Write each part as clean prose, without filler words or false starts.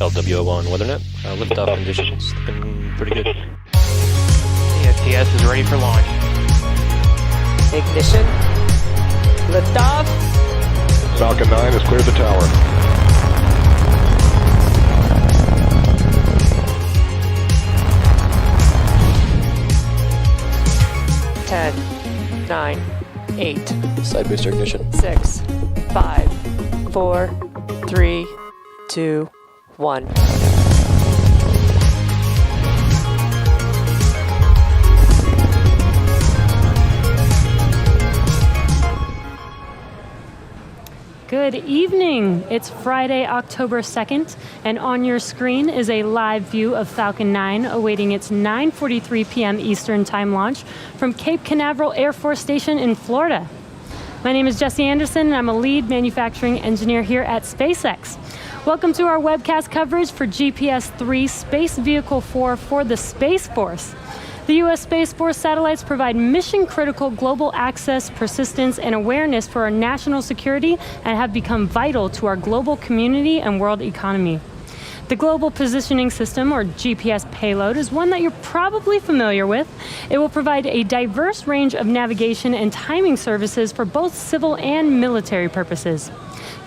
LWO1 WeatherNet. Liftoff conditions looking pretty good. CSTS is ready for launch. Ignition. Liftoff. Falcon 9 has cleared the tower. Ten, 9, 8, Side booster ignition. 6, 5, 4, 3, 2, 1. Good evening. It's Friday, October 2nd, and on your screen is a live view of Falcon 9 awaiting its 9:43 p.m. Eastern Time launch from Cape Canaveral Air Force Station in Florida. My name is Jesse Anderson, and I'm a lead manufacturing engineer here at SpaceX. Welcome to our webcast coverage for GPS-3 Space Vehicle 4 for the Space Force. The U.S. Space Force satellites provide mission-critical global access, persistence, and awareness for our national security and have become vital to our global community and world economy. The Global Positioning System, or GPS payload, is one that you're probably familiar with. It will provide a diverse range of navigation and timing services for both civil and military purposes.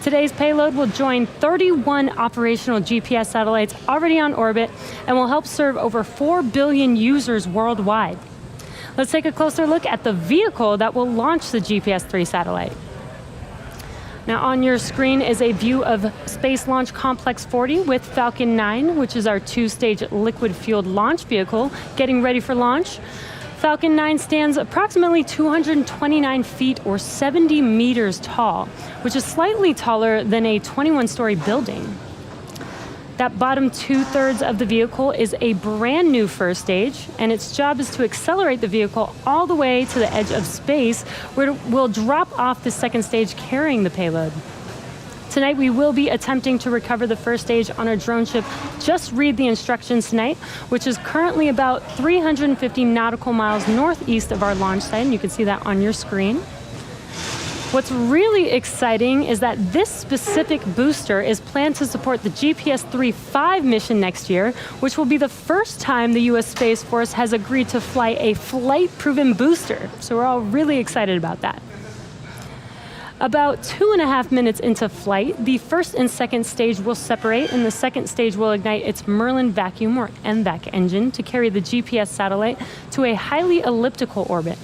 Today's payload will join 31 operational GPS satellites already on orbit and will help serve over 4 billion users worldwide. Let's take a closer look at the vehicle that will launch the GPS-3 satellite. Now on your screen is a view of Space Launch Complex 40 with Falcon 9, which is our two-stage liquid-fueled launch vehicle, getting ready for launch. Falcon 9 stands approximately 229 feet or 70 meters tall, which is slightly taller than a 21-story building. That bottom two-thirds of the vehicle is a brand new first stage, and its job is to accelerate the vehicle all the way to the edge of space, where it will drop off the second stage carrying the payload. Tonight we will be attempting to recover the first stage on our drone ship Just Read the Instructions Tonight, which is currently about 350 nautical miles northeast of our launch site, and you can see that on your screen. What's really exciting is that this specific booster is planned to support the GPS-3 mission next year, which will be the first time the U.S. Space Force has agreed to fly a flight-proven booster. So we're all really excited about that. About 2.5 minutes into flight, the first and second stage will separate, and the second stage will ignite its Merlin vacuum or MVAC engine to carry the GPS satellite to a highly elliptical orbit.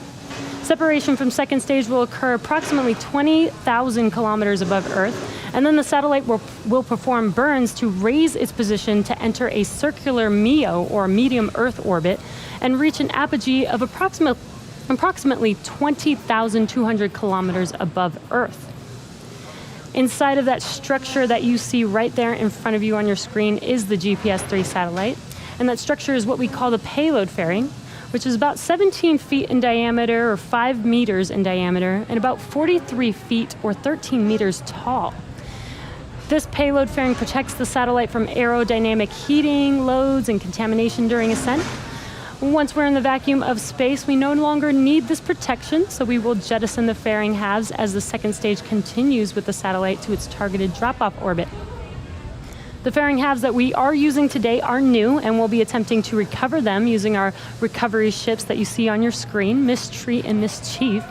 Separation from second stage will occur approximately 20,000 kilometers above Earth, and then the satellite will perform burns to raise its position to enter a circular MEO, or medium Earth orbit, and reach an apogee of approximately 20,200 kilometers above Earth. Inside of that structure that you see right there in front of you on your screen is the GPS-3 satellite, and that structure is what we call the payload fairing, which is about 17 feet in diameter or 5 meters in diameter and about 43 feet or 13 meters tall. This payload fairing protects the satellite from aerodynamic heating, loads, and contamination during ascent. Once we're in the vacuum of space, we no longer need this protection, so we will jettison the fairing halves as the second stage continues with the satellite to its targeted drop-off orbit. The fairing halves that we are using today are new, and we'll be attempting to recover them using our recovery ships that you see on your screen, Mistreat and Mischief.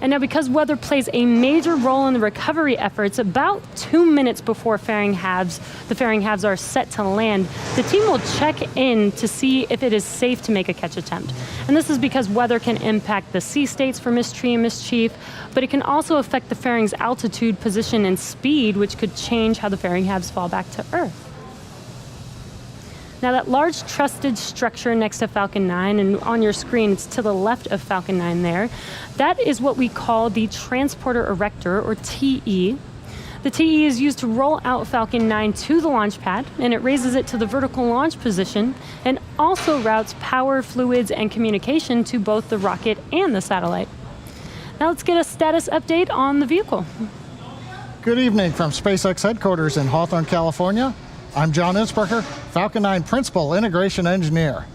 And now, because weather plays a major role in the recovery efforts, about 2 minutes before the fairing halves are set to land, the team will check in to see if it is safe to make a catch attempt. And this is because weather can impact the sea states for Mistreat and Mischief, but it can also affect the fairing's altitude, position, and speed, which could change how the fairing halves fall back to Earth. Now that large trusted structure next to Falcon 9, and on your screen it's to the left of Falcon 9 there, that is what we call the Transporter Erector, or TE. The TE is used to roll out Falcon 9 to the launch pad, and it raises it to the vertical launch position and also routes power, fluids, and communication to both the rocket and the satellite. Now let's get a status update on the vehicle. Good evening from SpaceX headquarters in Hawthorne, California. I'm John Innsbrucker, Falcon 9 Principal Integration Engineer.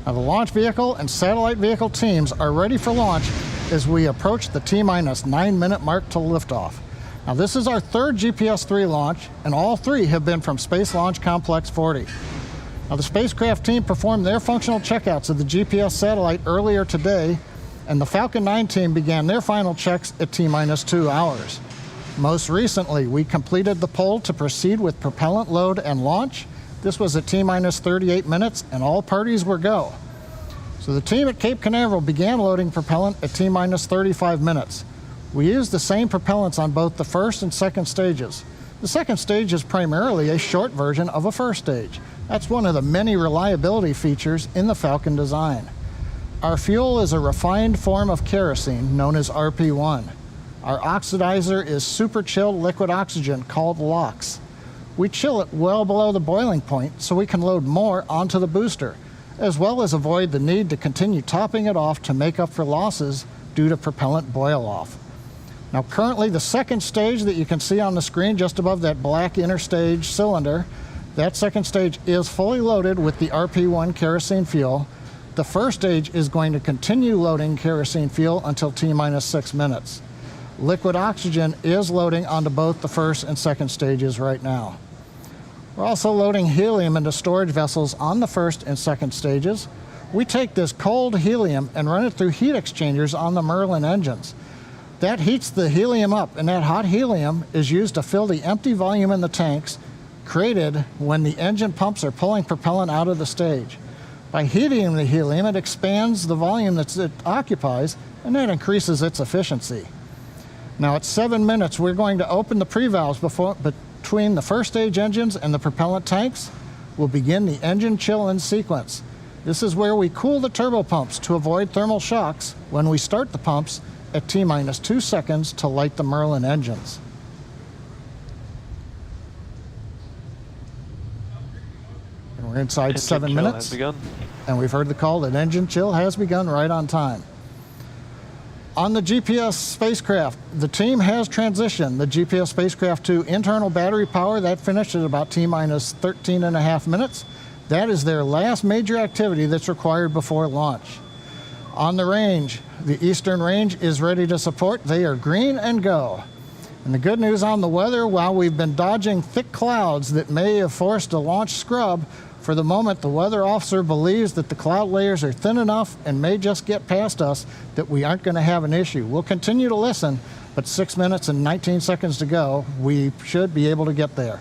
Now, the launch vehicle and satellite vehicle teams are ready for launch as we approach the T-minus 9-minute mark to liftoff. Now, this is our third GPS-3 launch, and all three have been from Space Launch Complex 40. Now, the spacecraft team performed their functional checkouts of the GPS satellite earlier today, and the Falcon 9 team began their final checks at T-minus 2 hours. Most recently, we completed the poll to proceed with propellant load and launch. This was at T-minus 38 minutes, and all parties were go. So the team at Cape Canaveral began loading propellant at T-minus 35 minutes. We used the same propellants on both the first and second stages. The second stage is primarily a short version of a first stage. That's one of the many reliability features in the Falcon design. Our fuel is a refined form of kerosene known as RP1. Our oxidizer is super chilled liquid oxygen called LOX. We chill it well below the boiling point so we can load more onto the booster, as well as avoid the need to continue topping it off to make up for losses due to propellant boil-off. Now, currently, the second stage that you can see on the screen just above that black interstage cylinder, that second stage is fully loaded with the RP1 kerosene fuel. The first stage is going to continue loading kerosene fuel until T-minus 6 minutes. Liquid oxygen is loading onto both the first and second stages right now. We're also loading helium into storage vessels on the first and second stages. We take this cold helium and run it through heat exchangers on the Merlin engines. That heats the helium up, and that hot helium is used to fill the empty volume in the tanks created when the engine pumps are pulling propellant out of the stage. By heating the helium, it expands the volume that it occupies, and that increases its efficiency. Now, at 7 minutes, we're going to open the pre-valves between the first stage engines and the propellant tanks. We'll begin the engine chill-in sequence. This is where we cool the turbopumps to avoid thermal shocks when we start the pumps at T-minus 2 seconds to light the Merlin engines. And we're inside 7 minutes, and we've heard the call that engine chill has begun right on time. On the GPS spacecraft, the team has transitioned the GPS spacecraft to internal battery power. That finished at about T-minus 13.5 minutes. That is their last major activity that's required before launch. On the range, the eastern range is ready to support. They are green and go. And the good news on the weather, while we've been dodging thick clouds that may have forced a launch scrub, for the moment the weather officer believes that the cloud layers are thin enough and may just get past us that we aren't going to have an issue. We'll continue to listen, but 6 minutes and 19 seconds to go, we should be able to get there.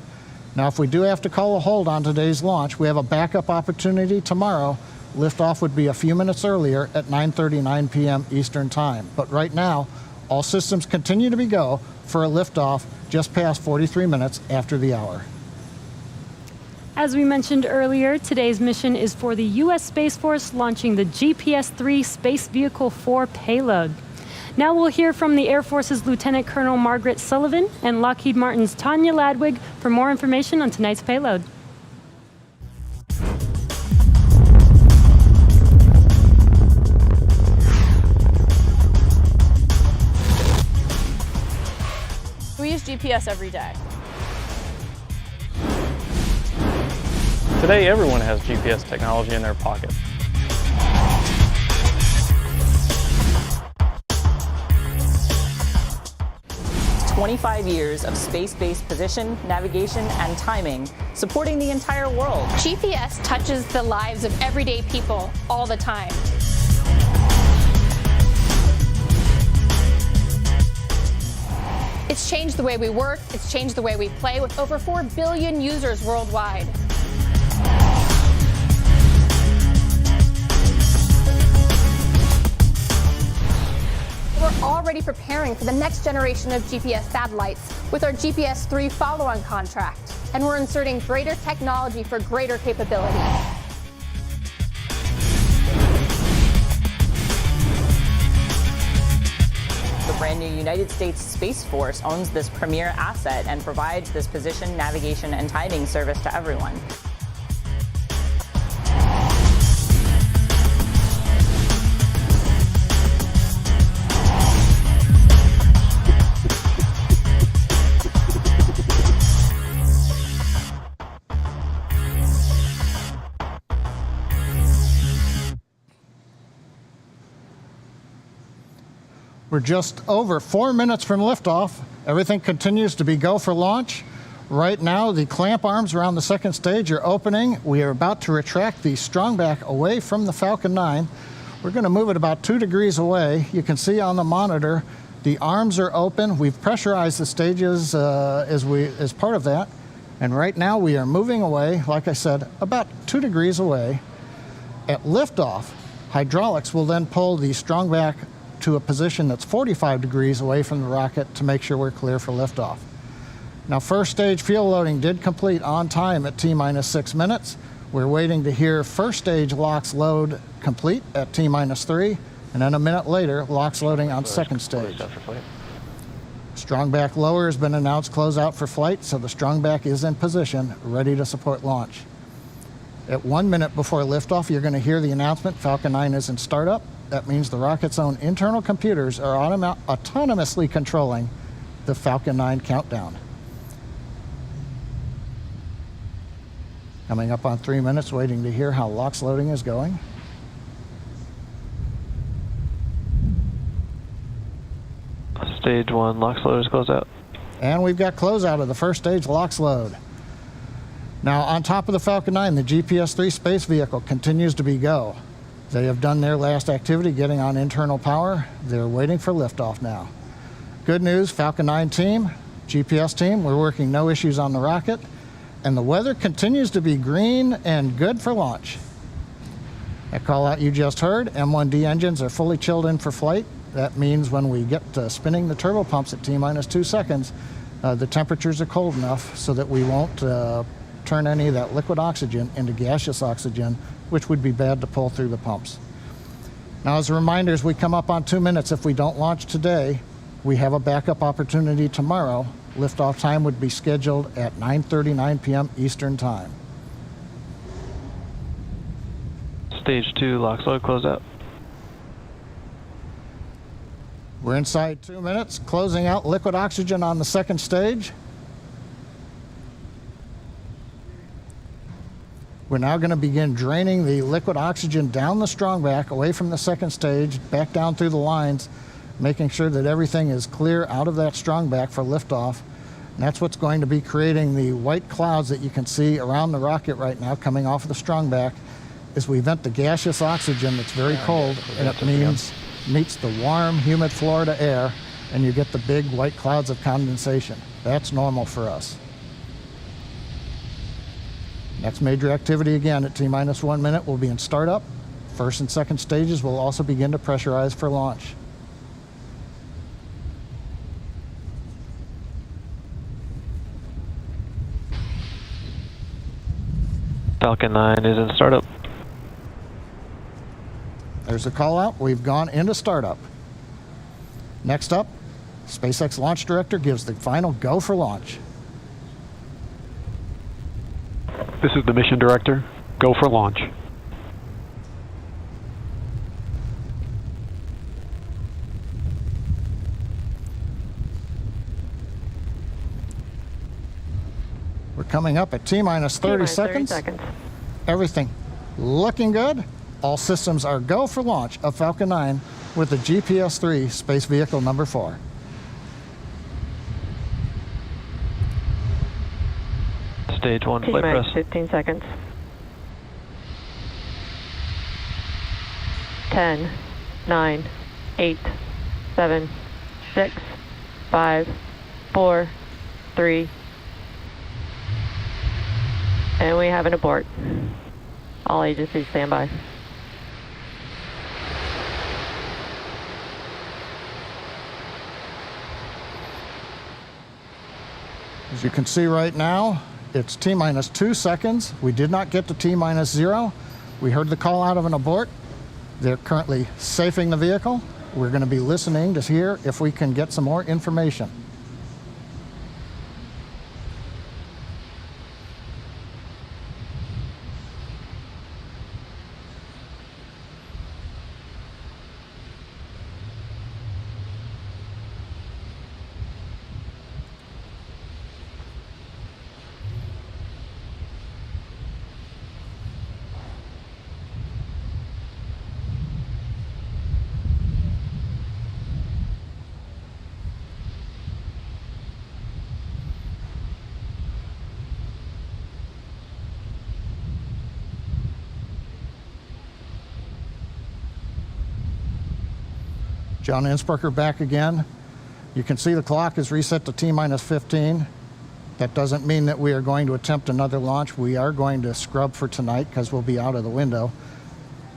Now, if we do have to call a hold on today's launch, we have a backup opportunity tomorrow. Liftoff would be a few minutes earlier at 9:39 p.m. Eastern Time. But right now, all systems continue to be go for a liftoff just past 43 minutes after the hour. As we mentioned earlier, today's mission is for the U.S. Space Force launching the GPS-3 Space Vehicle 4 payload. Now we'll hear from the Air Force's Lieutenant Colonel Margaret Sullivan and Lockheed Martin's Tanya Ladwig for more information on tonight's payload. We use GPS every day. Today, everyone has GPS technology in their pocket. It's 25 years of space-based position, navigation, and timing, supporting the entire world. GPS touches the lives of everyday people all the time. It's changed the way we work, it's changed the way we play with over 4 billion users worldwide. We're already preparing for the next generation of GPS satellites with our GPS-3 follow-on contract, and we're inserting greater technology for greater capability. The brand new United States Space Force owns this premier asset and provides this position, navigation, and timing service to everyone. We're just over 4 minutes from liftoff, Everything continues to be go for launch. Right now, the clamp arms around the second stage are opening. We are about to retract the strongback away from the Falcon 9. We're going to move it about 2 degrees away. You can see on the monitor the arms are open. We've pressurized the stages as part of that. And right now we are moving away, like I said, about 2 degrees away. At liftoff, hydraulics will then pull the strongback to a position that's 45 degrees away from the rocket to make sure we're clear for liftoff. Now, first stage fuel loading did complete on time at T-minus 6 minutes. We're waiting to hear first stage LOX load complete at T-minus 3, and then a minute later, LOX loading on second stage. Strongback lower has been announced closeout for flight, so the strongback is in position, ready to support launch. At 1 minute before liftoff, you're going to hear the announcement Falcon 9 is in startup. That means the rocket's own internal computers are autonomously controlling the Falcon 9 countdown. Coming up on 3 minutes, waiting to hear how LOX loading is going. Stage 1 LOX load is closed out. And we've got closeout of the first stage LOX load. Now, on top of the Falcon 9, the GPS-3 space vehicle continues to be go. They have done their last activity, getting on internal power. They're waiting for liftoff now. Good news, Falcon 9 team, GPS team, we're working no issues on the rocket. And the weather continues to be green and good for launch. That call out you just heard, M1D engines are fully chilled in for flight. That means when we get spinning the turbo pumps at T-minus 2 seconds, the temperatures are cold enough so that we won't turn any of that liquid oxygen into gaseous oxygen, which would be bad to pull through the pumps. Now, as a reminder, as we come up on 2 minutes, if we don't launch today, we have a backup opportunity tomorrow. Liftoff time would be scheduled at 9:39 p.m. Eastern Time. Stage 2 LOX load closed out. We're inside 2 minutes, closing out liquid oxygen on the second stage. We're now going to begin draining the liquid oxygen down the strongback, away from the second stage, back down through the lines, making sure that everything is clear out of that strongback for liftoff. And that's what's going to be creating the white clouds that you can see around the rocket right now coming off of the strongback as we vent the gaseous oxygen that's very cold, and it meets the warm, humid Florida air, and you get the big white clouds of condensation. That's normal for us. Next major activity again at T-minus 1 minute will be in startup. First and second stages will also begin to pressurize for launch. Falcon 9 is in startup. There's a call out. We've gone into startup. Next up, SpaceX launch director gives the final go for launch. This is the mission director. Go for launch. We're coming up at T-minus 30 seconds. Everything looking good. All systems are go for launch of Falcon 9 with the GPS-3 space vehicle number 4. Stage 1 flight press. 15 seconds. 10, 9, 8, 7, 6, 5, 4, 3, and we have an abort. All agencies stand by. As you can see right now, it's T-minus 2 seconds. We did not get to T-minus 0. We heard the call out of an abort. They're currently safing the vehicle. We're going to be listening to hear if we can get some more information. John Innsbrucker back again. You can see the clock is reset to T-minus 15. That doesn't mean that we are going to attempt another launch. We are going to scrub for tonight because we'll be out of the window.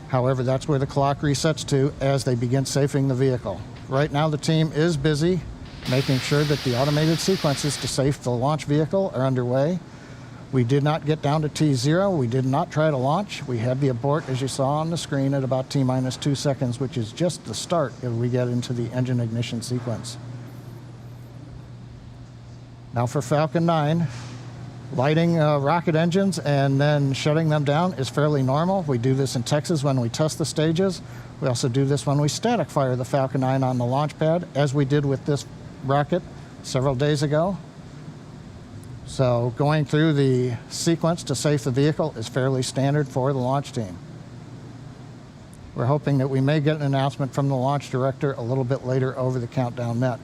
However, that's where the clock resets to as they begin safing the vehicle. Right now the team is busy making sure that the automated sequences to safe the launch vehicle are underway. We did not get down to T0. We did not try to launch. We had the abort, as you saw on the screen, at about T-minus 2 seconds, which is just the start if we get into the engine ignition sequence. Now for Falcon 9, lighting rocket engines and then shutting them down is fairly normal. We do this in Texas when we test the stages. We also do this when we static fire the Falcon 9 on the launch pad, as we did with this rocket several days ago. So going through the sequence to safe the vehicle is fairly standard for the launch team. We're hoping that we may get an announcement from the launch director a little bit later over the countdown net.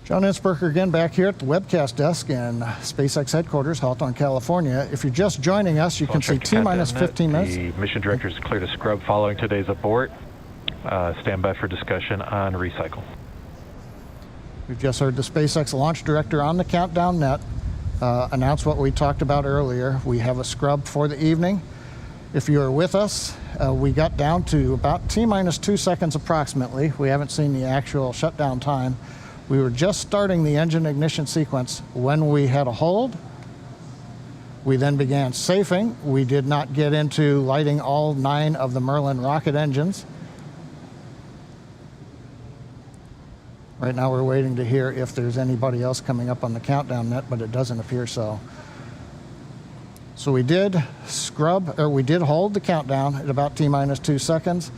John Innsbrucker again back here at the webcast desk in SpaceX headquarters, Hawthorne, California. If you're just joining us, you can see T-minus 15 minutes. The mission director is clear to scrub following today's abort. Stand by for discussion on recycle. We've just heard the SpaceX launch director on the countdown net announce what we talked about earlier. We have a scrub for the evening. If you are with us, we got down to about T-minus 2 seconds approximately. We haven't seen the actual shutdown time. We were just starting the engine ignition sequence when we had a hold. We then began safing. We did not get into lighting all 9 of the Merlin rocket engines. Right now we're waiting to hear if there's anybody else coming up on the countdown net, but it doesn't appear so. So we did hold the countdown at about T-minus 2 seconds.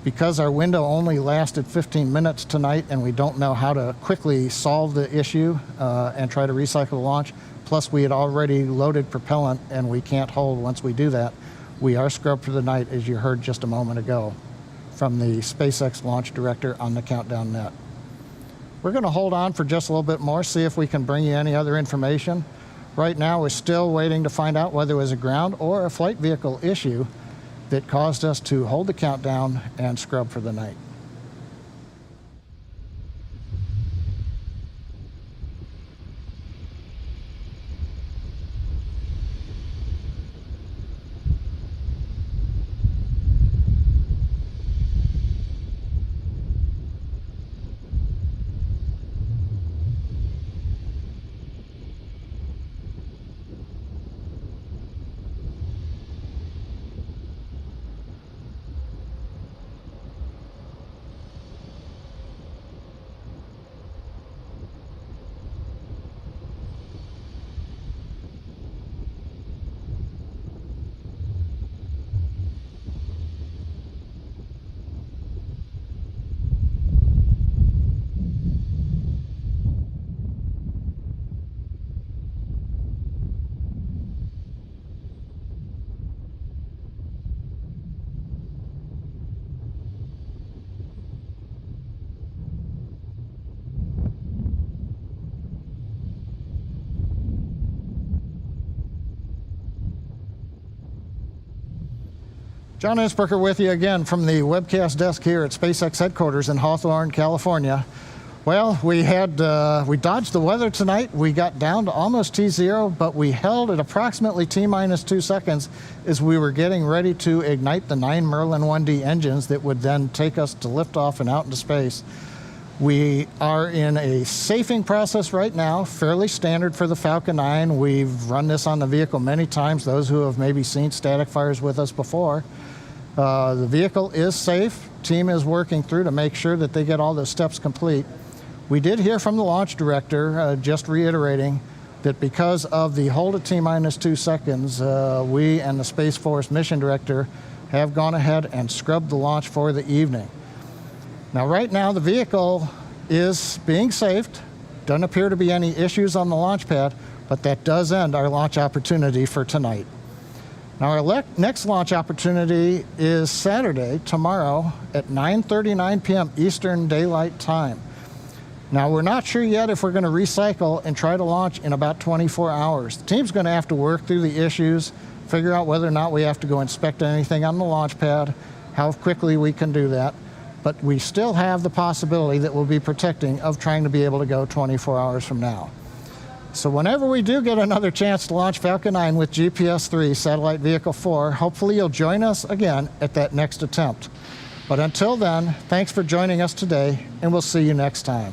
Because our window only lasted 15 minutes tonight and we don't know how to quickly solve the issue and try to recycle the launch, plus we had already loaded propellant and we can't hold once we do that, we are scrubbed for the night, as you heard just a moment ago from the SpaceX launch director on the countdown net. We're going to hold on for just a little bit more, see if we can bring you any other information. Right now we're still waiting to find out whether it was a ground or a flight vehicle issue that caused us to hold the countdown and scrub for the night. John Innsbrucker with you again from the webcast desk here at SpaceX headquarters in Hawthorne, California. Well, we dodged the weather tonight. We got down to almost T0, but we held at approximately T-minus 2 seconds as we were getting ready to ignite the 9 Merlin 1D engines that would then take us to liftoff and out into space. We are in a safing process right now, fairly standard for the Falcon 9. We've run this on the vehicle many times, those who have maybe seen static fires with us before. The vehicle is safe. Team is working through to make sure that they get all the steps complete. We did hear from the launch director, just reiterating that because of the hold at T-minus 2 seconds, we and the Space Force mission director have gone ahead and scrubbed the launch for the evening. Now, right now, the vehicle is being saved. Doesn't appear to be any issues on the launch pad, but that does end our launch opportunity for tonight. Now, our next launch opportunity is Saturday, tomorrow, at 9:39 p.m. Eastern Daylight Time. Now, we're not sure yet if we're going to recycle and try to launch in about 24 hours. The team's going to have to work through the issues, figure out whether or not we have to go inspect anything on the launch pad, how quickly we can do that. But we still have the possibility that we'll be protecting of trying to be able to go 24 hours from now. So whenever we do get another chance to launch Falcon 9 with GPS-3 Satellite Vehicle 4, hopefully you'll join us again at that next attempt. But until then, thanks for joining us today, and we'll see you next time.